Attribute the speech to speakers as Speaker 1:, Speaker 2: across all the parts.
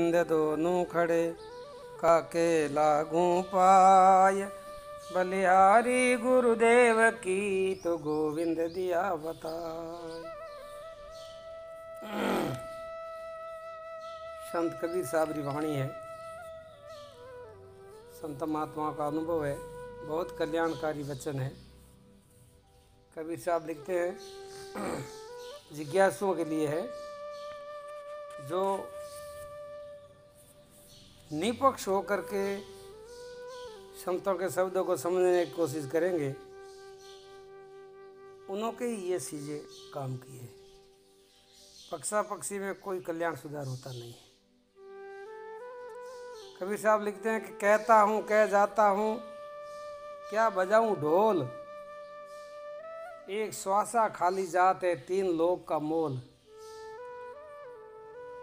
Speaker 1: गोविंद दोनों खड़े काके लागू पाय। बलिहारी गुरुदेव की तो गोविंद दिया बताए। संत कबीर साहब की वाणी है, संत महात्मा का अनुभव है, बहुत कल्याणकारी वचन है। कबीर साहब लिखते हैं जिज्ञासुओं के लिए है, जो निपक्ष होकर के संतों के शब्दों को समझने की कोशिश करेंगे, उन्हों के ही ये चीज़ें काम की है। पक्षा पक्षी में कोई कल्याण सुधार होता नहीं है। कबीर साहब लिखते हैं कि कहता हूँ कह जाता हूँ, क्या बजाऊं ढोल। एक श्वासा खाली जात है, 3 लोग का मोल।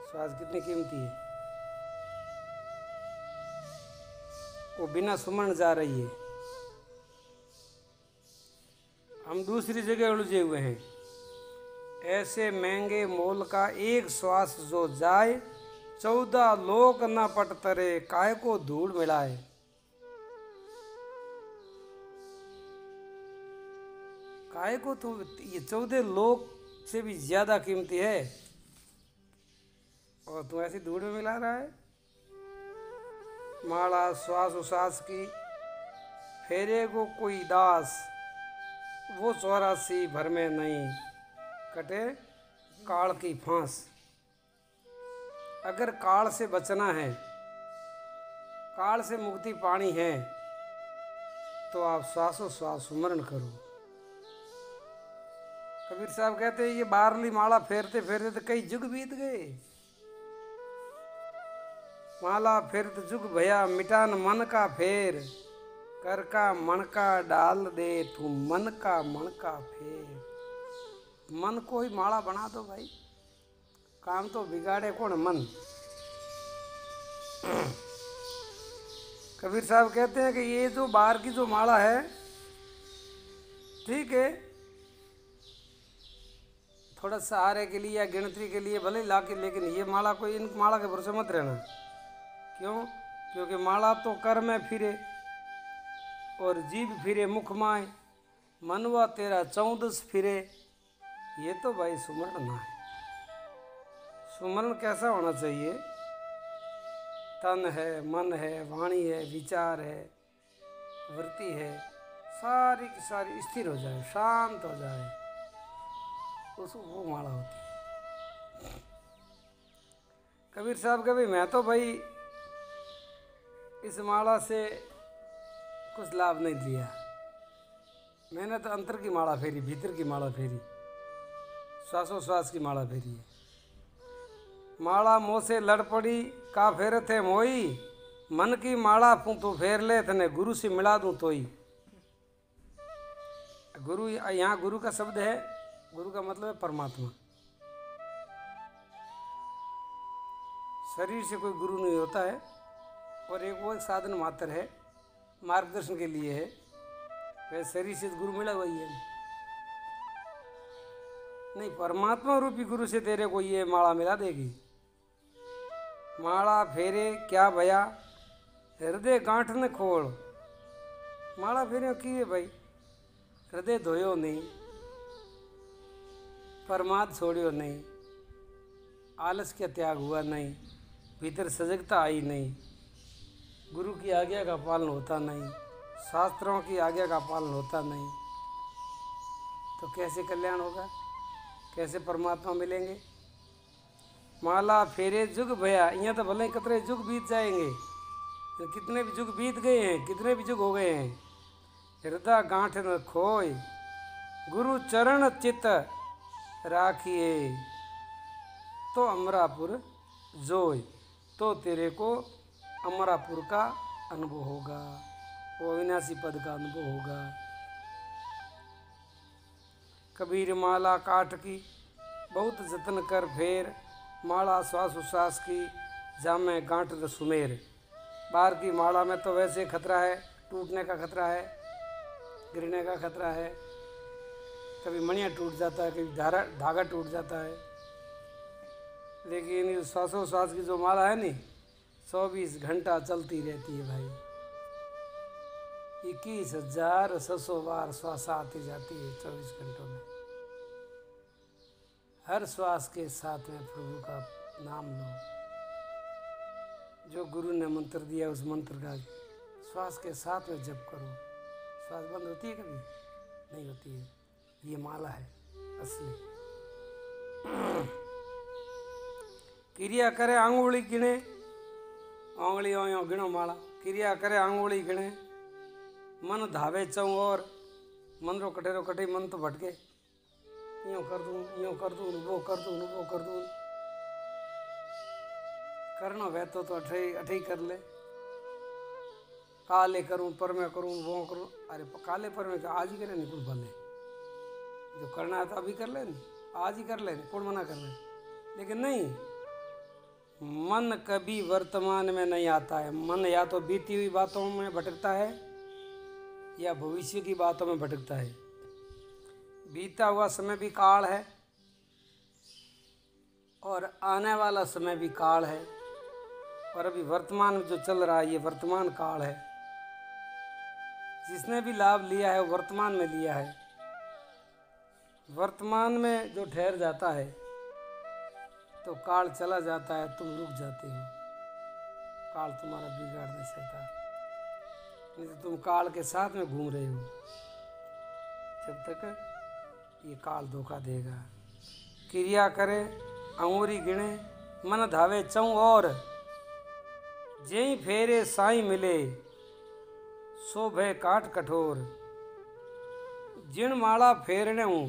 Speaker 1: श्वास कितनी कीमती है, वो बिना सुमरण जा रही है। हम दूसरी जगह उलझे हुए हैं। ऐसे महंगे मोल का एक श्वास जो जाए, 14 लोक न पट तरे, काय को धूल मिलाए। काय को तो ये 14 लोक से भी ज्यादा कीमती है, और तू ऐसी धूल में मिला रहा है। माला श्वास उश्वास की फेरे को कोई दास, वो 84 भर में नहीं कटे काल की फांस। अगर काल से बचना है, काल से मुक्ति पानी है, तो आप श्वासोश्वास सुमरण करो। कबीर साहब कहते हैं ये बारली माला फेरते फेरते तो कई जुग बीत गए। माला फेरत जुग भया, मिटान मन का फेर, कर का मन का डाल दे तू मन का फेर। मन को ही माला बना दो भाई, काम तो बिगाड़े कौन? मन। कबीर साहब कहते हैं कि ये जो बाहर की जो माला है, ठीक है, थोड़ा सहारे के लिए या गिनती के लिए भले ला के, लेकिन ये माला कोई इन माला के भरोसे मत रहना। क्यों? क्योंकि माला तो कर में फिरे और जीभ फिरे मुख माए, मनवा तेरा 14 फिरे। ये तो भाई सुमरण ना है। सुमरण कैसा होना चाहिए? तन है, मन है, वाणी है, विचार है, वृत्ति है, सारी की सारी स्थिर हो जाए, शांत हो जाए, उस वो माला होती है। कबीर साहब कभी मैं तो भाई इस माला से कुछ लाभ नहीं लिया। मैंने तो अंतर की माला फेरी, भीतर की माला फेरी, श्वासोश्वास की माला फेरी है। माला मोह से लड़ पड़ी का फेर थे मोई, मन की माला तू फेर ले तने गुरु से मिला दूं तोई। गुरु, यहाँ गुरु का शब्द है, गुरु का मतलब है परमात्मा। शरीर से कोई गुरु नहीं होता है, और एक वो एक साधन मात्र है, मार्गदर्शन के लिए है। वैसे शरीर से गुरु मिला वही है नहीं, परमात्मा रूपी गुरु से तेरे को ये माला मिला देगी। माला फेरे क्या भया, हृदय गांठ न खोल। माला फेरे की है भाई, हृदय धोयो नहीं, परमाद छोड़ियो नहीं, आलस का त्याग हुआ नहीं, भीतर सजगता आई नहीं, गुरु की आज्ञा का पालन होता नहीं, शास्त्रों की आज्ञा का पालन होता नहीं, तो कैसे कल्याण होगा? कैसे परमात्मा मिलेंगे? माला फेरे जुग भया, यहाँ तो भले कितने जुग बीत जाएंगे, कितने भी जुग बीत गए हैं, कितने भी जुग हो गए हैं, हृदय गांठ न खोय, गुरु चरण चित राखिए, तो अमरापुर जोय। तो तेरे को अमरापुर का अनुभव होगा, वो अविनाशी पद का अनुभव होगा। कबीर माला काट की बहुत जतन कर फेर, माला श्वास उश्वास की जामे गांठ द सुमेर। बाहर की माला में तो वैसे खतरा है, टूटने का खतरा है, गिरने का खतरा है, कभी मणिया टूट जाता है, कभी धागा टूट जाता है। लेकिन ये श्वासोश्वास की जो माला है नी, 24 घंटा चलती रहती है भाई। 21,600 बार श्वास आती जाती है 24 घंटों में। हर श्वास के साथ में प्रभु का नाम लो। जो गुरु ने मंत्र दिया उस मंत्र का श्वास के साथ में जप करो। श्वास बंद होती है कभी? नहीं होती है। ये माला है असली। क्रिया करे आंगुली गिने, आंगली गिनो माला। क्रिया करे आंगुली गिने, मन धावे चौं और। मन रो कटेरो कटे, मन तो भटके। यूँ कर दूँ, यूँ कर दूँ, वो कर दूँ, वो कर दूँ। करना वह तो अठे कर ले। काले करूँ, पर मैं करूँ, वो करूँ। अरे काले पर मैं आज ही करे, नहीं कुछ भले। जो करना है तो अभी कर ले, आज ही कर ले, कौन मना कर रहे। लेकिन नहीं, मन कभी वर्तमान में नहीं आता है। मन या तो बीती हुई बातों में भटकता है या भविष्य की बातों में भटकता है। बीता हुआ समय भी काल है और आने वाला समय भी काल है, और अभी वर्तमान में जो चल रहा है ये वर्तमान काल है। जिसने भी लाभ लिया है वो वर्तमान में लिया है। वर्तमान में जो ठहर जाता है तो काल चला जाता है, तुम रुक जाते हो। काल तुम्हारा बिगाड़ नहीं सकता, नहीं तो तुम काल के साथ में घूम रहे हो। जब तक ये काल धोखा देगा। क्रिया करे अंगूरी गिने, मन धावे चौं और। जेई फेरे साई मिले, सो भय काट कठोर। जिन माला फेरने हूँ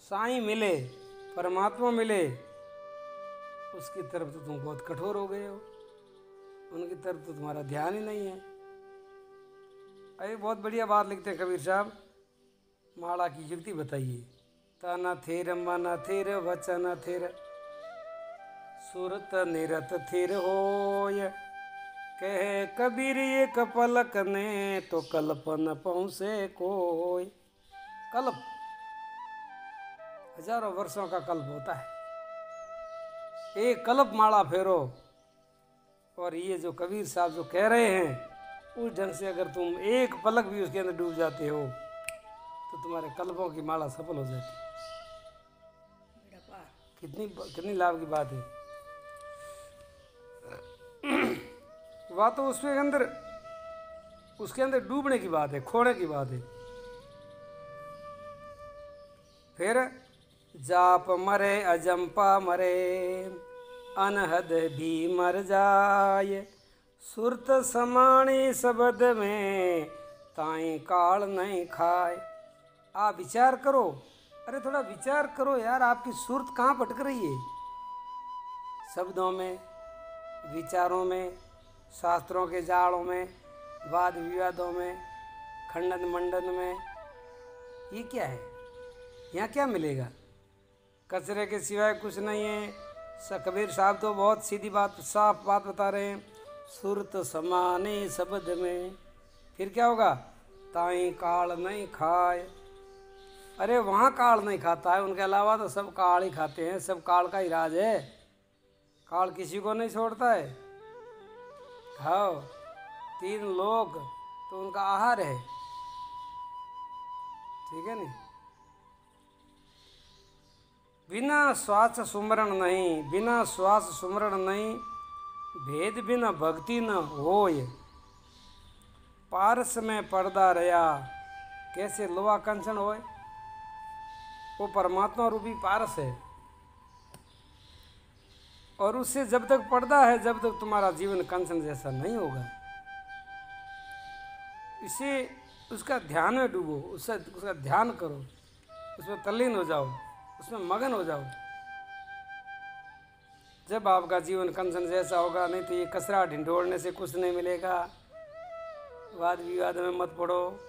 Speaker 1: साई मिले, परमात्मा मिले, उसकी तरफ तो तुम बहुत कठोर हो गए हो। उनकी तरफ तो तुम्हारा ध्यान ही नहीं है। अरे बहुत बढ़िया बात लिखते हैं कबीर साहब। माला की युक्ति बताइए। तना थेर मन थेर वचन थेर, सुरत निरत थेर होय। कहे कबीर एक पलक ने, तो कल्पन पहुँचे कोय। कल्प हजारों वर्षों का कल्प होता है। एक कल्प माला फेरो। और ये जो कबीर साहब जो कह रहे हैं, उस ढंग से अगर तुम एक पलक भी उसके अंदर डूब जाते हो तो तुम्हारे कल्पों की माला सफल हो जाती है। कितनी कितनी लाभ की बात है। बात तो उसके अंदर डूबने की बात है, खोने की बात है। फिर जाप मरे अजंपा मरे, अनहद भी मर जाए। सुरत समाणी शब्द में, ताई काल नहीं खाए। आप विचार करो। अरे थोड़ा विचार करो यार, आपकी सुरत कहाँ भटक रही है? शब्दों में, विचारों में, शास्त्रों के जालों में, वाद विवादों में, खंडन मंडन में। ये क्या है? यहाँ क्या मिलेगा? कचरे के सिवाय कुछ नहीं है। कबीर साहब तो बहुत सीधी बात, साफ बात बता रहे हैं। सुरत समाने शब्द में, फिर क्या होगा? ताई काल नहीं खाए। अरे वहाँ काल नहीं खाता है, उनके अलावा तो सब काल ही खाते हैं। सब काल का ही राज है। काल किसी को नहीं छोड़ता है। हाँ, 3 लोग तो उनका आहार है। ठीक है नहीं? बिना श्वास सुमरण नहीं, बिना श्वास सुमरण नहीं। भेद बिना भक्ति न होय। पारस में पर्दा रया, कैसे लोहा कंचन होए। वो परमात्मा रूपी पारस है, और उससे जब तक पर्दा है, जब तक तुम्हारा जीवन कंचन जैसा नहीं होगा। इसे उसका ध्यान में डूबो, उसका ध्यान करो, उसमें तल्लीन हो जाओ, उसमें मगन हो जाओ। जब आपका जीवन कंचन जैसा होगा। नहीं तो ये कसरा ढिंढोड़ने से कुछ नहीं मिलेगा। वाद विवाद में मत पड़ो।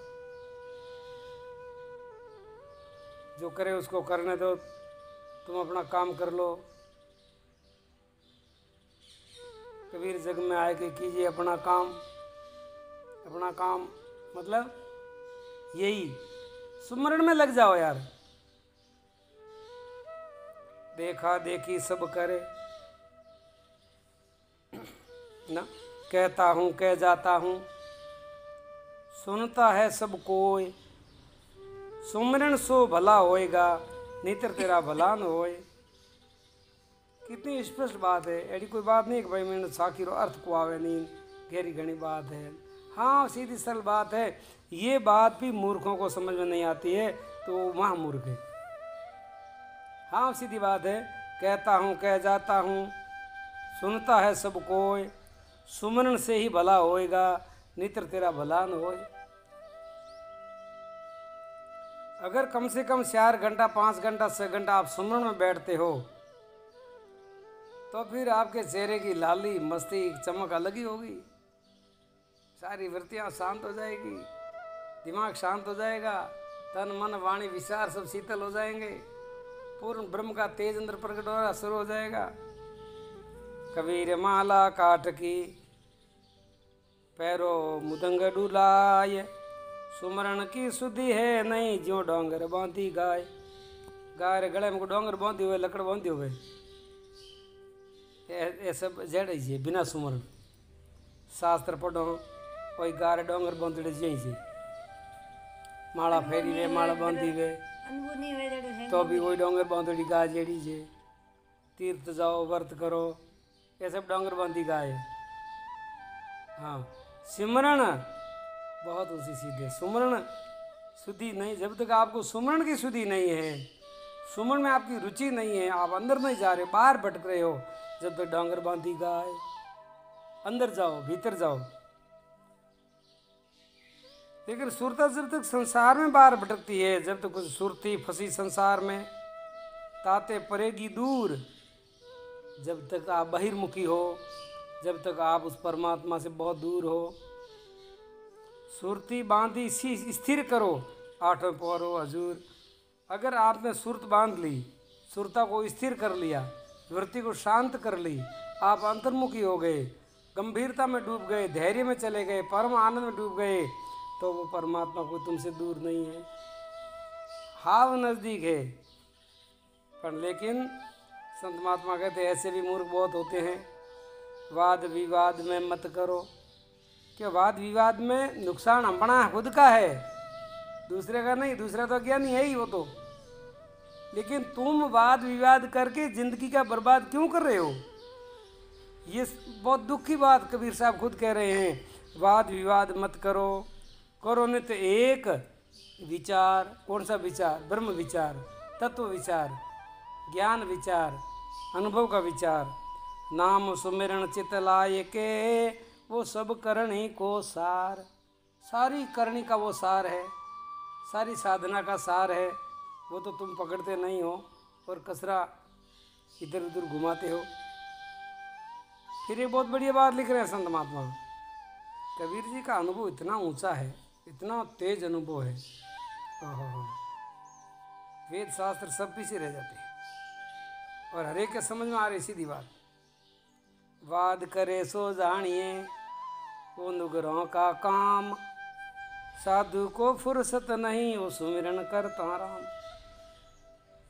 Speaker 1: जो करे उसको करने दो, तुम अपना काम कर लो। कबीर जग में आए कि कीजिए अपना काम। अपना काम मतलब यही, सुमरण में लग जाओ यार। देखा देखी सब करे, ना। कहता हूँ कह जाता हूँ, सुनता है सब कोई, सुमरन सो भला होएगा, नेत्र तेरा भला न होए। कितनी स्पष्ट बात है, ऐसी कोई बात नहीं कि भाई मैंने साखी रो अर्थ को आवे नहीं, गहरी घनी बात है। हाँ सीधी सरल बात है, ये बात भी मूर्खों को समझ में नहीं आती है तो महामूर्ख है। हाँ सीधी बात है, कहता हूँ कह जाता हूँ, सुनता है सब कोई, सुमरन से ही भला होएगा, नेत्र तेरा भला न होए। अगर कम से कम 4 घंटा 5 घंटा 6 घंटा आप सुमरन में बैठते हो तो फिर आपके चेहरे की लाली मस्ती चमक अलग ही होगी, सारी वृत्तियां शांत हो जाएगी, दिमाग शांत हो जाएगा, तन मन वाणी विचार सब शीतल हो जाएंगे, पूर्ण ब्रह्म का तेज अंदर प्रकट होना शुरू हो जाएगा। कबीर माला काट की पैरो मुदंग डुलाय, सुमरण की सुधी है नहीं, ज्यों डोंगर बांधी गाय। गाय रे गले में डोंगर बांधी हुए, लकड़ बांधी हुए, ये सब जड़ है बिना सुमरण। शास्त्र पढ़ो कोई गाय डोंगर बांधड़े जी से माला फेरी वे माला बांधी वे तो भी वही डोंगर बांधड़ी गाय जेड़ी जे। तीर्थ जाओ व्रत करो, ये सब डोंगर बांधी गाय। हाँ सिमरण बहुत ऊंची सीधे, सुमरण शुद्धि नहीं। जब तक आपको सुमरण की शुद्धि नहीं है, सुमरण में आपकी रुचि नहीं है, आप अंदर नहीं जा रहे, बाहर भटक रहे हो, जब तक डोंगर बांधी गाय। अंदर जाओ, भीतर जाओ। लेकिन सुरता जब तक संसार में बाहर भटकती है, जब तक कुछ सुरती फंसी संसार में, ताते परेगी दूर। जब तक आप बहिर्मुखी हो, जब तक आप उस परमात्मा से बहुत दूर हो। सुरती बांधी सी स्थिर करो, 8वें पौरो हजूर। अगर आपने सुरत बांध ली, सुरता को स्थिर कर लिया, वृत्ति को शांत कर ली, आप अंतर्मुखी हो गए, गंभीरता में डूब गए, धैर्य में चले गए, परम आनंद में डूब गए, तो वो परमात्मा कोई तुमसे दूर नहीं है, हाव नज़दीक है। पर लेकिन संत महात्मा कहते हैं ऐसे भी मूर्ख बहुत होते हैं, वाद विवाद में मत करो। क्या वाद विवाद में नुकसान अपना खुद का है, दूसरे का नहीं। दूसरा तो ज्ञानी है ही वो तो, लेकिन तुम वाद विवाद करके जिंदगी का बर्बाद क्यों कर रहे हो? ये बहुत दुख की बात कबीर साहब खुद कह रहे हैं। वाद विवाद मत करो, करो नित एक विचार। कौन सा विचार? ब्रह्म विचार, तत्व विचार, ज्ञान विचार, अनुभव का विचार। नाम सुमिरन चित लाय के, वो सब करणी को सार। सारी करणी का वो सार है, सारी साधना का सार है। वो तो तुम पकड़ते नहीं हो और कसरा इधर उधर घुमाते हो। फिर एक बहुत बढ़िया बात लिख रहे हैं संत महात्मा कबीर जी का अनुभव इतना ऊंचा है, इतना तेज अनुभव है। ओहो, वेद शास्त्र सब पीछे रह जाते हैं और हरेक के समझ में आ रही सीधी बात। वाद करे सो जानिए वो नुगरों का काम, साधु को फुर्सत नहीं वो सुमिरन करता राम।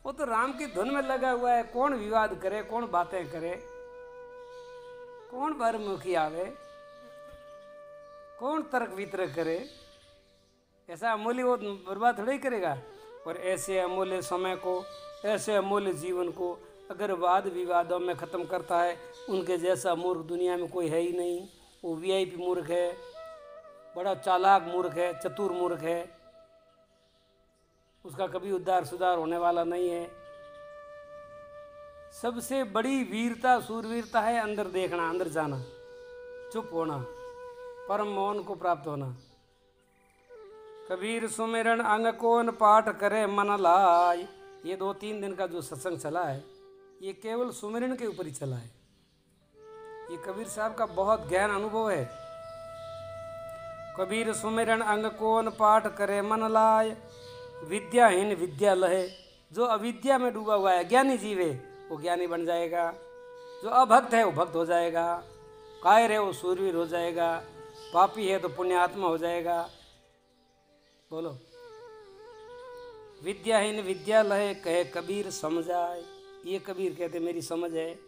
Speaker 1: वो तो राम की धुन में लगा हुआ है। कौन विवाद करे, कौन बातें करे, कौन बहिर्मुखी आवे, कौन तर्क वितर्क करे। ऐसा अमूल्य वो बर्बाद थोड़ा ही करेगा। और ऐसे अमूल्य समय को, ऐसे अमूल्य जीवन को अगर वाद विवादों में ख़त्म करता है, उनके जैसा मूर्ख दुनिया में कोई है ही नहीं। वो वीआईपी मूर्ख है, बड़ा चालाक मूर्ख है, चतुर मूर्ख है, उसका कभी उद्धार सुधार होने वाला नहीं है। सबसे बड़ी वीरता सूरवीरता है अंदर देखना, अंदर जाना, चुप होना, परम मौन को प्राप्त होना। कबीर सुमिरन अंग कौन पाठ करे मन लाय। ये 2-3 दिन का जो सत्संग चला है, ये केवल सुमिरन के ऊपर ही चला है। ये कबीर साहब का बहुत गहन अनुभव है। कबीर सुमिरन अंग कौन पाठ करे मन लाय, विद्याहीन विद्या लहे। जो अविद्या में डूबा हुआ है, ज्ञानी जीव है, वो ज्ञानी बन जाएगा। जो अभक्त है वो भक्त हो जाएगा, कायर है वो सूरवीर हो जाएगा, पापी है तो पुण्यात्मा हो जाएगा। बोलो, विद्याहीन विद्या लहे कहे कबीर समझाए। ये कबीर कहते मेरी समझ है,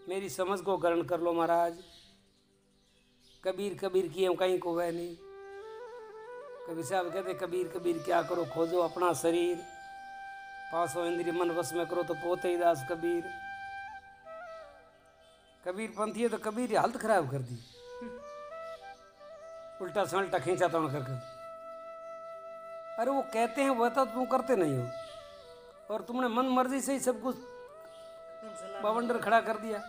Speaker 1: मेरी समझ को ग्रहण कर लो महाराज। कबीर कबीर किए कहीं को वह नहीं। कबीर साहब कहते कबीर कबीर क्या करो, खोजो अपना शरीर, पासो इंद्रिय मन वश में करो तो पोते ही दास कबीर। कबीर पंथी है तो कबीर की हालत खराब कर दी, उल्टा सल्टा खींचा तोड़ कर। अरे वो कहते हैं वह तो तुम करते नहीं हो, और तुमने मन मर्जी से ही सब कुछ बवंडर खड़ा कर दिया,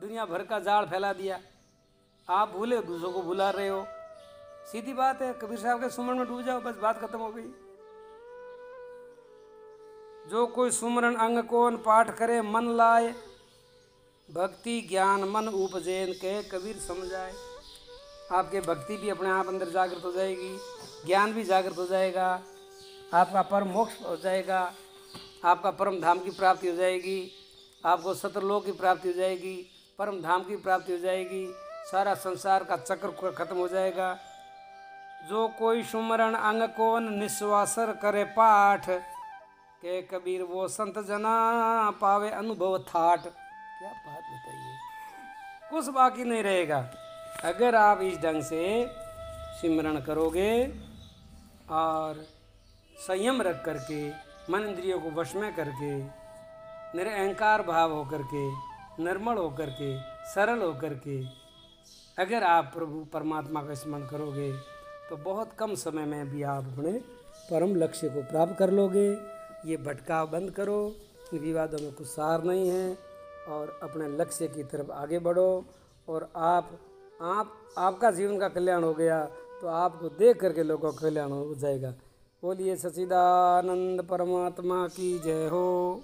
Speaker 1: दुनिया भर का जाल फैला दिया। आप भूले दूसरों को भुला रहे हो। सीधी बात है, कबीर साहब के सुमरन में डूब जाओ, बस बात खत्म हो गई। जो कोई सुमरन अंग कोन पाठ करे मन लाए, भक्ति ज्ञान मन उपजैन कहे कबीर समझाए। आपके भक्ति भी अपने आप अंदर जागृत हो जाएगी, ज्ञान भी जागृत हो जाएगा, आपका परम मोक्ष हो जाएगा, आपका परम धाम की प्राप्ति हो जाएगी, आपको सतरलोक की प्राप्ति हो जाएगी, परम धाम की प्राप्ति हो जाएगी, सारा संसार का चक्र खत्म हो जाएगा। जो कोई सुमरण अंग कोन निस्वासर करे पाठ, के कबीर वो संत जना पावे अनुभव थाट। क्या बात बताइए, कुछ बाकी नहीं रहेगा अगर आप इस ढंग से सिमरण करोगे और संयम रख करके, मन इंद्रियों को वश में करके, निरअहंकार भाव होकर के, निर्मल होकर के, सरल होकर के अगर आप प्रभु परमात्मा का स्मरण करोगे तो बहुत कम समय में भी आप अपने परम लक्ष्य को प्राप्त कर लोगे। ये भटकाव बंद करो, विवादों में कुछ सार नहीं है, और अपने लक्ष्य की तरफ आगे बढ़ो। और आपका जीवन का कल्याण हो गया तो आपको देख करके लोगों का कल्याण हो जाएगा। बोलिए सच्चिदानंद परमात्मा की जय हो।